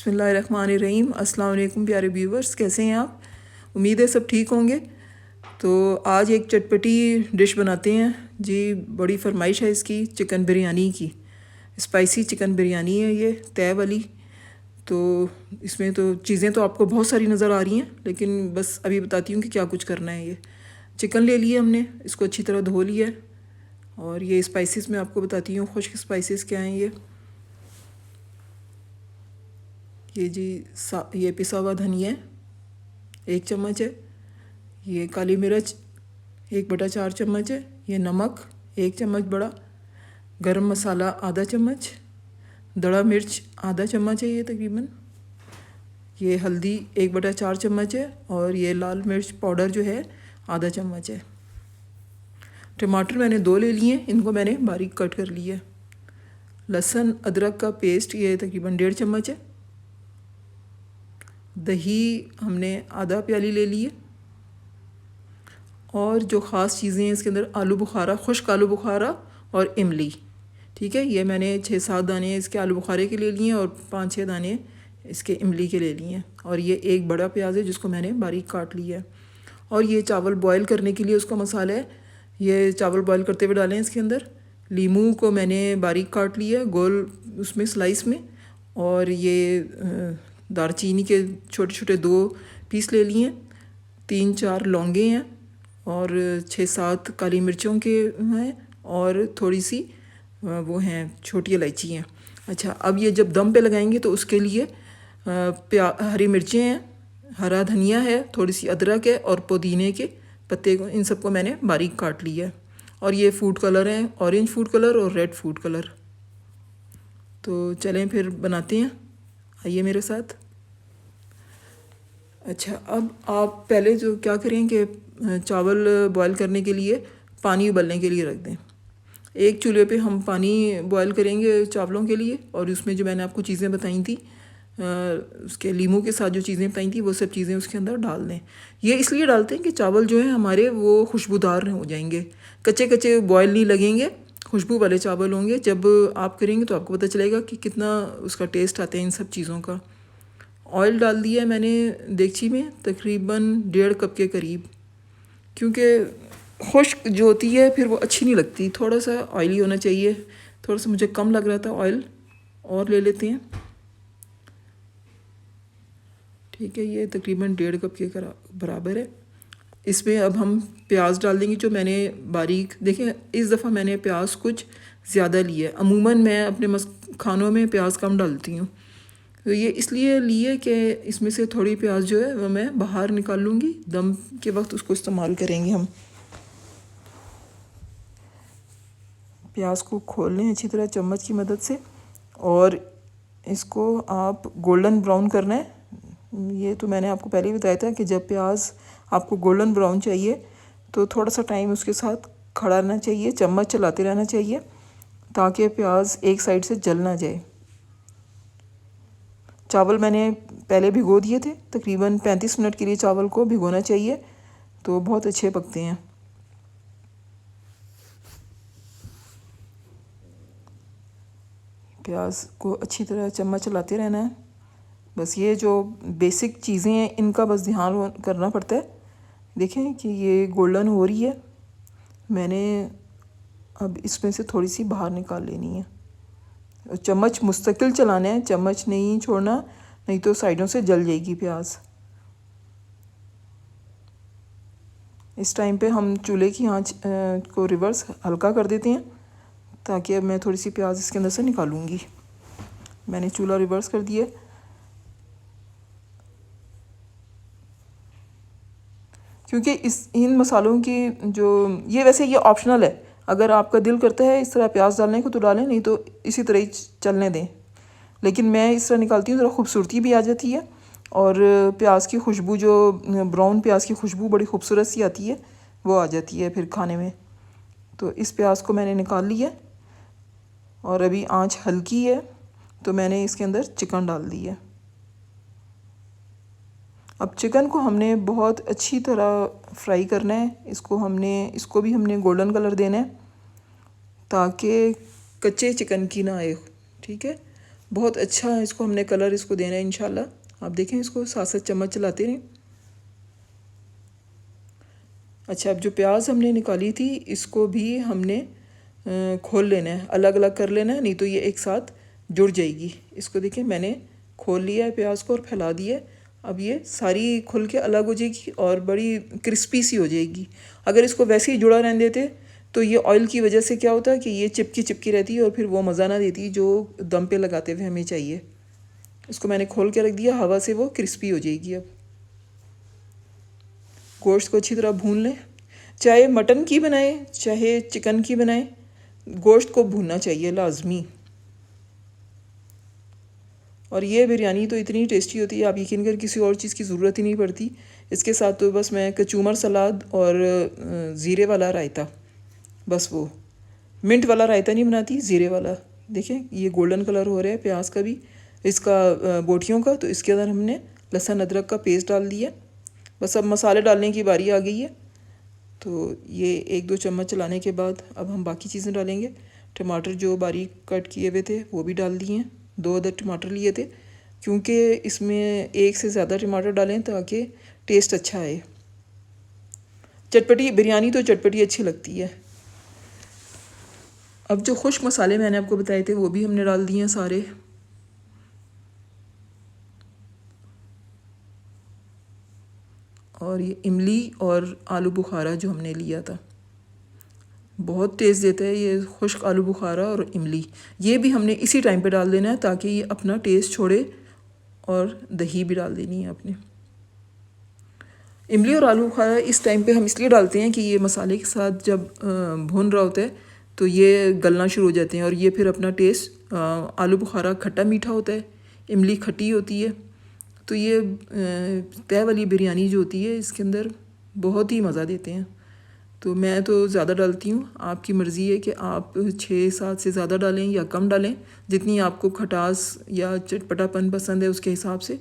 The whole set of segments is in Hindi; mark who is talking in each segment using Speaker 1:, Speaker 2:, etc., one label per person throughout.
Speaker 1: बिस्मिल्लाहिर्रहमानिर्रहीम। अस्सलाम वालेकुम प्यारे व्यूवर्स, कैसे हैं आप? उम्मीद है सब ठीक होंगे। तो आज एक चटपटी डिश बनाते हैं जी। बड़ी फरमाइश है इसकी, चिकन बिरयानी की। स्पाइसी चिकन बिरयानी है ये, तय वाली। तो इसमें तो चीज़ें तो आपको बहुत सारी नज़र आ रही हैं, लेकिन बस अभी बताती हूँ कि क्या कुछ करना है। ये चिकन ले लिए हमने, इसको अच्छी तरह धो लिया है। और ये स्पाइसेस मैं आपको बताती हूँ, खुश्क स्पाइसेस क्या हैं ये जी। ये पिसा हुआ धनिया 1 चम्मच है। ये काली मिर्च 1/4 चम्मच है। ये नमक 1 चम्मच बड़ा। गरम मसाला आधा चम्मच। दड़ा मिर्च आधा चम्मच है ये तकरीबन। ये हल्दी 1/4 चम्मच है। और ये लाल मिर्च पाउडर जो है आधा चम्मच है। टमाटर मैंने 2 ले लिए, इनको मैंने बारीक कट कर लिया। लहसुन अदरक का पेस्ट ये तकरीबन 1.5 चम्मच है। दही हमने आधा प्याली ले ली है। और जो ख़ास चीज़ें हैं इसके अंदर, आलू बुखारा, खुश्क आलू बुखारा और इमली। ठीक है, ये मैंने 6-7 दाने इसके आलू बुखारे के ले लिए हैं और 5-6 दाने इसके इमली के ले लिए हैं। और ये एक बड़ा प्याज है जिसको मैंने बारीक काट लिया है। और ये चावल बॉयल करने के लिए उसका मसाला है। ये चावल बॉयल करते हुए डालें इसके अंदर। लीमू को मैंने बारीक काट लिया गोल उसमें स्लाइस में। और ये दालचीनी के छोटे छोटे 2 पीस ले लिए। 3-4 लौंगे हैं और 6-7 काली मिर्चों के हैं। और थोड़ी सी वो हैं छोटी इलायची हैं। अच्छा, अब ये जब दम पे लगाएंगे तो उसके लिए हरी मिर्चें हैं, हरा धनिया है, थोड़ी सी अदरक है और पुदीने के पत्ते को, इन सबको मैंने बारीक काट लिया है। और ये फूड कलर हैं, ऑरेंज फूड कलर और रेड फूड कलर। तो चलें फिर बनाते हैं, आइए मेरे साथ। अच्छा, अब आप पहले जो क्या करें कि चावल बॉयल करने के लिए पानी उबलने के लिए रख दें। एक चूल्हे पे हम पानी बॉयल करेंगे चावलों के लिए। और उसमें जो मैंने आपको चीज़ें बताई थी, उसके लीमू के साथ जो चीज़ें बताई थी, वो सब चीज़ें उसके अंदर डाल दें। ये इसलिए डालते हैं कि चावल जो है हमारे वो खुशबूदार हो जाएंगे, कच्चे कच्चे बॉयल नहीं लगेंगे, खुशबू वाले चावल होंगे। जब आप करेंगे तो आपको पता चलेगा कि कितना उसका टेस्ट आता है इन सब चीज़ों का। ऑयल डाल दिया मैंने देगची में, तकरीबन 1.5 कप के करीब। क्योंकि खुश्क जो होती है फिर वो अच्छी नहीं लगती, थोड़ा सा ऑयली होना चाहिए। थोड़ा सा मुझे कम लग रहा था ऑयल, और ले लेते हैं। ठीक है, ये तकरीबन 1.5 कप के बराबर है। इसमें अब हम प्याज डाल देंगे जो मैंने बारीक, देखें इस दफ़ा मैंने प्याज कुछ ज़्यादा लिया है। अमूमन मैं अपने खानों में प्याज कम डालती हूँ। तो ये इसलिए लिए कि इसमें से थोड़ी प्याज जो है वो मैं बाहर निकाल लूँगी, दम के वक्त उसको इस्तेमाल करेंगे हम। प्याज को खोल लें अच्छी तरह चम्मच की मदद से। और इसको आप गोल्डन ब्राउन करना है। ये तो मैंने आपको पहले ही बताया था कि जब प्याज आपको गोल्डन ब्राउन चाहिए तो थोड़ा सा टाइम उसके साथ खड़ा रहना चाहिए, चम्मच चलाते रहना चाहिए ताकि प्याज एक साइड से जल ना जाए। चावल मैंने पहले भिगो दिए थे, तकरीबन 35 मिनट के लिए चावल को भिगोना चाहिए, तो बहुत अच्छे पकते हैं। प्याज को अच्छी तरह चम्मच चलाते रहना है। बस ये जो बेसिक चीज़ें हैं इनका बस ध्यान करना पड़ता है। देखें कि ये गोल्डन हो रही है। मैंने अब इसमें से थोड़ी सी बाहर निकाल लेनी है। चम्मच मुस्तकिल चलाना है, चम्मच नहीं छोड़ना, नहीं तो साइडों से जल जाएगी प्याज। इस टाइम पे हम चूल्हे की आंच को रिवर्स हल्का कर देते हैं ताकि अब मैं थोड़ी सी प्याज इसके अंदर से निकालूंगी। मैंने चूल्हा रिवर्स कर दिया। क्योंकि इन मसालों की जो ये वैसे ये ऑप्शनल है, अगर आपका दिल करता है इस तरह प्याज डालने को तो डालें, नहीं तो इसी तरह ही चलने दें। लेकिन मैं इस तरह निकालती हूँ, ज़रा खूबसूरती भी आ जाती है। और प्याज की खुशबू, जो ब्राउन प्याज की खुशबू बड़ी खूबसूरत सी आती है, वो आ जाती है फिर खाने में। तो इस प्याज को मैंने निकाल लिया। और अभी आंच हल्की है तो मैंने इसके अंदर चिकन डाल दी है। अब चिकन को हमने बहुत अच्छी तरह फ्राई करना है। इसको भी हमने गोल्डन कलर देना है ताकि कच्चे चिकन की ना आए। ठीक है, बहुत अच्छा है, इसको हमने कलर इसको देना है इंशाल्लाह। आप देखें, इसको साथ साथ चम्मच चलाते रहें। अच्छा, अब जो प्याज हमने निकाली थी इसको भी हमने खोल लेना है, अलग अलग कर लेना है, नहीं तो ये एक साथ जुड़ जाएगी। इसको देखें, मैंने खोल लिया है प्याज को और फैला दिया है। अब ये सारी खुल के अलग हो जाएगी और बड़ी क्रिस्पी सी हो जाएगी। अगर इसको वैसे ही जुड़ा रहने देते तो ये ऑयल की वजह से क्या होता है कि ये चिपकी चिपकी रहती है और फिर वो मज़ा ना देती जो दम पे लगाते हुए हमें चाहिए। इसको मैंने खोल के रख दिया, हवा से वो क्रिस्पी हो जाएगी। अब गोश्त को अच्छी तरह भून लें, चाहे मटन की बनाएं चाहे चिकन की बनाएं, गोश्त को भूनना चाहिए लाजमी। और ये बिरयानी तो इतनी टेस्टी होती है, आप यकीन कर किसी और चीज़ की ज़रूरत ही नहीं पड़ती। इसके साथ तो बस मैं कचूमर सलाद और ज़ीरे वाला रायता, बस वो मिंट वाला रायता नहीं बनाती, ज़ीरे वाला। देखें ये गोल्डन कलर हो रहा है प्याज का भी, इसका बोटियों का। तो इसके अंदर हमने लहसुन अदरक का पेस्ट डाल दिया। बस अब मसाले डालने की बारी आ गई है। तो ये 1-2 चम्मच चलाने के बाद अब हम बाकी चीज़ें डालेंगे। टमाटर जो बारीक कट किए हुए थे वो भी डाल दिए हैं। 2 अदद टमाटर लिए थे, क्योंकि इसमें 1 से ज़्यादा टमाटर डालें ताकि टेस्ट अच्छा आए। चटपटी बिरयानी तो चटपटी अच्छी लगती है। अब जो खुश्क मसाले मैंने आपको बताए थे वो भी हमने डाल दिए हैं सारे। और ये इमली और आलू बुखारा जो हमने लिया था, बहुत टेस्ट देता है ये खुश्क आलू बुखारा और इमली। ये भी हमने इसी टाइम पे डाल देना है ताकि ये अपना टेस्ट छोड़े। और दही भी डाल देनी है आपने। इमली और आलू बुखारा इस टाइम पे हम इसलिए डालते हैं कि ये मसाले के साथ जब भून रहा होता है तो ये गलना शुरू हो जाते हैं और ये फिर अपना टेस्ट, आलू बुखारा खट्टा मीठा होता है, इमली खट्टी होती है। तो ये तय वाली बिरयानी जो होती है इसके अंदर बहुत ही मज़ा देते हैं। तो मैं तो ज़्यादा डालती हूँ, आपकी मर्ज़ी है कि आप 6-7 से ज़्यादा डालें या कम डालें, जितनी आपको खटास या चटपटापन पसंद है उसके हिसाब से।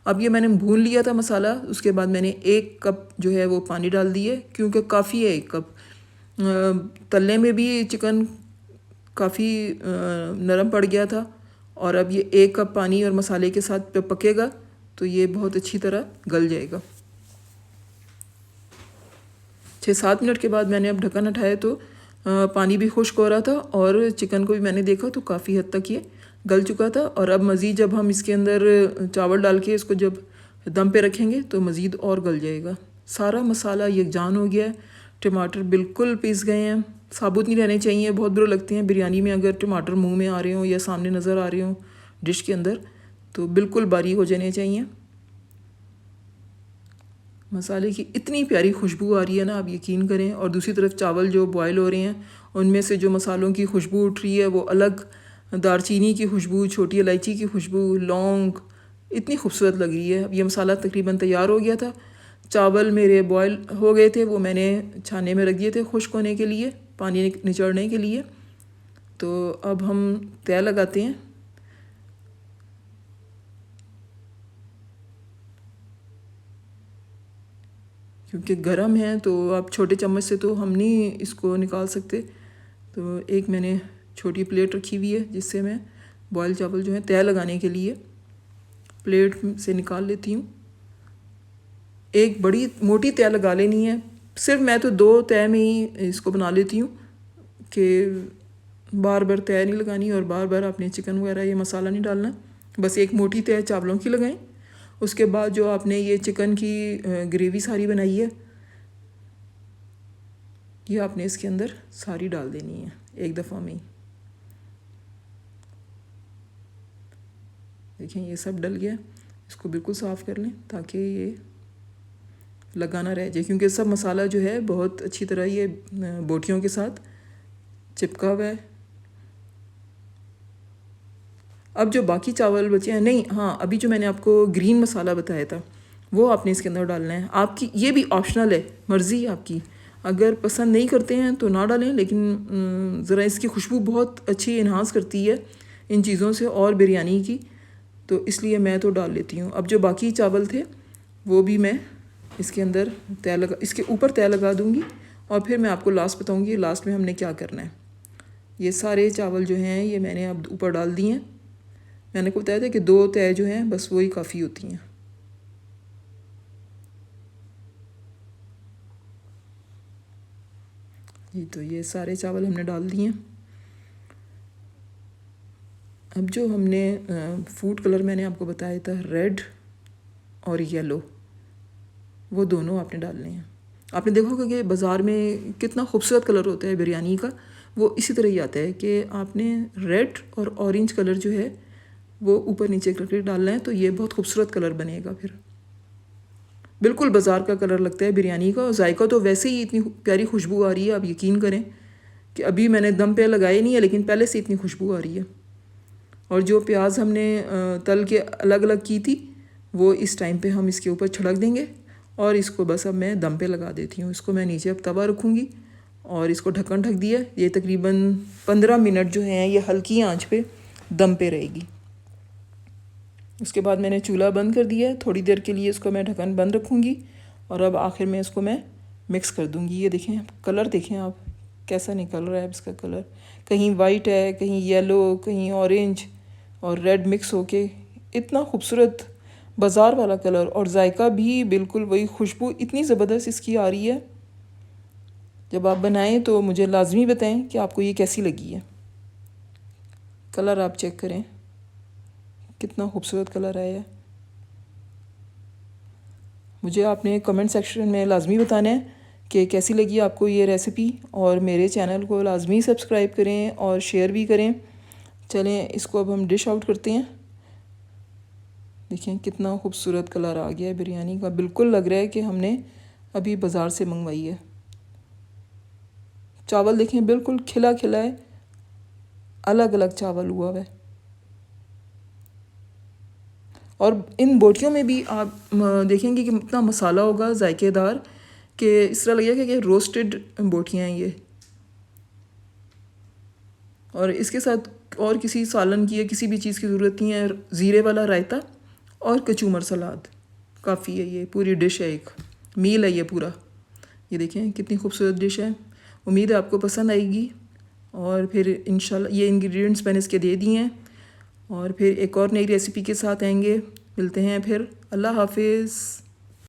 Speaker 1: अब ये मैंने भून लिया था मसाला, उसके बाद मैंने 1 कप जो है वो पानी डाल दिए, क्योंकि काफ़ी है 1 कप। तलने में भी चिकन काफ़ी नरम पड़ गया था। और अब ये 1 कप पानी और मसाले के साथ पकेगा तो ये बहुत अच्छी तरह गल जाएगा। 6-7 मिनट के बाद मैंने अब ढक्कन उठाया तो पानी भी खुश्क हो रहा था और चिकन को भी मैंने देखा तो काफ़ी हद तक ये गल चुका था। और अब मज़ीद जब हम इसके अंदर चावल डाल के इसको जब दम पे रखेंगे तो मज़ीद और गल जाएगा। सारा मसाला यकजान हो गया है, टमाटर बिल्कुल पिस गए हैं, साबुत नहीं रहने चाहिए, बहुत बुरे लगते हैं बिरयानी में अगर टमाटर मुंह में आ रहे हों या सामने नज़र आ रहे हों डिश के अंदर, तो बिल्कुल बारीक हो जाने चाहिए। मसाले की इतनी प्यारी खुशबू आ रही है ना, आप यकीन करें। और दूसरी तरफ चावल जो बॉयल हो रहे हैं उनमें से जो मसालों की खुशबू उठ रही है वो अलग, दारचीनी की खुशबू, छोटी इलायची की खुशबू, लौंग, इतनी खूबसूरत लग रही है। अब ये मसाला तकरीबन तैयार हो गया था। चावल मेरे बॉयल हो गए थे, वो मैंने छाने में रख दिए थे खुश्क होने के लिए, पानी निचोड़ने के लिए। तो अब हम तय लगाते हैं। क्योंकि गर्म है तो आप छोटे चम्मच से तो हम नहीं इसको निकाल सकते। तो एक मैंने छोटी प्लेट रखी हुई है जिससे मैं बॉयल चावल जो है तय लगाने के लिए प्लेट से निकाल लेती हूँ। एक बड़ी मोटी तय लगा लेनी है, सिर्फ मैं तो 2 तय में ही इसको बना लेती हूँ कि बार बार तय नहीं लगानी और बार बार आपने चिकन वगैरह ये मसाला नहीं डालना। बस एक मोटी तय चावलों की लगाएं। उसके बाद जो आपने ये चिकन की ग्रेवी सारी बनाई है ये आपने इसके अंदर सारी डाल देनी है एक दफ़ा में ही। देखें ये सब डल गया, इसको बिल्कुल साफ़ कर लें ताकि ये लगा ना रह जाए, क्योंकि सब मसाला जो है बहुत अच्छी तरह ये बोटियों के साथ चिपका हुआ है। अब जो बाकी चावल बचे हैं, नहीं हाँ, अभी जो मैंने आपको ग्रीन मसाला बताया था वो आपने इसके अंदर डालना है। आपकी ये भी ऑप्शनल है, मर्ज़ी आपकी, अगर पसंद नहीं करते हैं तो ना डालें, लेकिन ज़रा इसकी खुशबू बहुत अच्छी इन्हांस करती है इन चीज़ों से और बिरयानी की, तो इसलिए मैं तो डाल लेती हूँ। अब जो बाकी चावल थे वो भी मैं इसके अंदर इसके ऊपर तय लगा दूँगी और फिर मैं आपको लास्ट बताऊँगी लास्ट में हमने क्या करना है। ये सारे चावल जो हैं ये मैंने अब ऊपर डाल दिए हैं। मैंने को बताया था कि 2 तय जो हैं बस वही काफ़ी होती हैं। जी तो ये सारे चावल हमने डाल दिए। अब जो हमने फूड कलर मैंने आपको बताया था रेड और येलो, वो दोनों आपने डालने हैं। आपने देखा होगा कि बाज़ार में कितना खूबसूरत कलर होता है बिरयानी का, वो इसी तरह ही आता है कि आपने रेड और ऑरेंज कलर जो है वो ऊपर नीचे करके डालना है, तो ये बहुत खूबसूरत कलर बनेगा। फिर बिल्कुल बाज़ार का कलर लगता है बिरयानी का, और जायका तो वैसे ही इतनी प्यारी खुशबू आ रही है, आप यकीन करें कि अभी मैंने दम पे लगाए नहीं है लेकिन पहले से इतनी खुशबू आ रही है। और जो प्याज हमने तल के अलग अलग की थी वो इस टाइम पे हम इसके ऊपर छिड़क देंगे, और इसको बस अब मैं दम पे लगा देती हूँ। इसको मैं नीचे अब तवा रखूँगी और इसको ढक्कन ढक दिया। ये तकरीबन 15 मिनट जो हैं ये हल्की आंच पे दम पे रहेगी। उसके बाद मैंने चूल्हा बंद कर दिया है, थोड़ी देर के लिए इसको मैं ढक्कन बंद रखूँगी, और अब आखिर में इसको मैं मिक्स कर दूँगी। ये देखें कलर, देखें आप कैसा निकल रहा है इसका कलर, कहीं वाइट है, कहीं येलो, कहीं ऑरेंज और रेड मिक्स होके इतना खूबसूरत बाज़ार वाला कलर, और जायका भी बिल्कुल वही, खुशबू इतनी ज़बरदस्त इसकी आ रही है। जब आप बनाएं तो मुझे लाजमी बताएं कि आपको ये कैसी लगी है। कलर आप चेक करें कितना खूबसूरत कलर आया है। मुझे आपने कमेंट सेक्शन में लाजमी बताना है कि कैसी लगी आपको ये रेसिपी, और मेरे चैनल को लाजमी सब्सक्राइब करें और शेयर भी करें। चलें इसको अब हम डिश आउट करते हैं। देखें कितना खूबसूरत कलर आ गया है बिरयानी का, बिल्कुल लग रहा है कि हमने अभी बाज़ार से मंगवाई है। चावल देखें बिल्कुल खिला खिला है, अलग अलग चावल हुआ है। और इन बोटियों में भी आप देखेंगे कि इतना मसाला होगा जायकेदार, कि इस तरह लगेगा कि रोस्टेड बोटियाँ हैं ये। और इसके साथ और किसी सालन की या किसी भी चीज़ की ज़रूरत नहीं है। ज़ीरे वाला रायता और कचूमर सलाद काफ़ी है, ये पूरी डिश है, एक मील है ये पूरा। ये देखें कितनी खूबसूरत डिश है। उम्मीद है आपको पसंद आएगी। और फिर इंशाल्लाह ये इंग्रेडिएंट्स मैंने इसके दे दिए हैं, और फिर एक और नई रेसिपी के साथ आएंगे। मिलते हैं फिर। अल्लाह हाफिज़।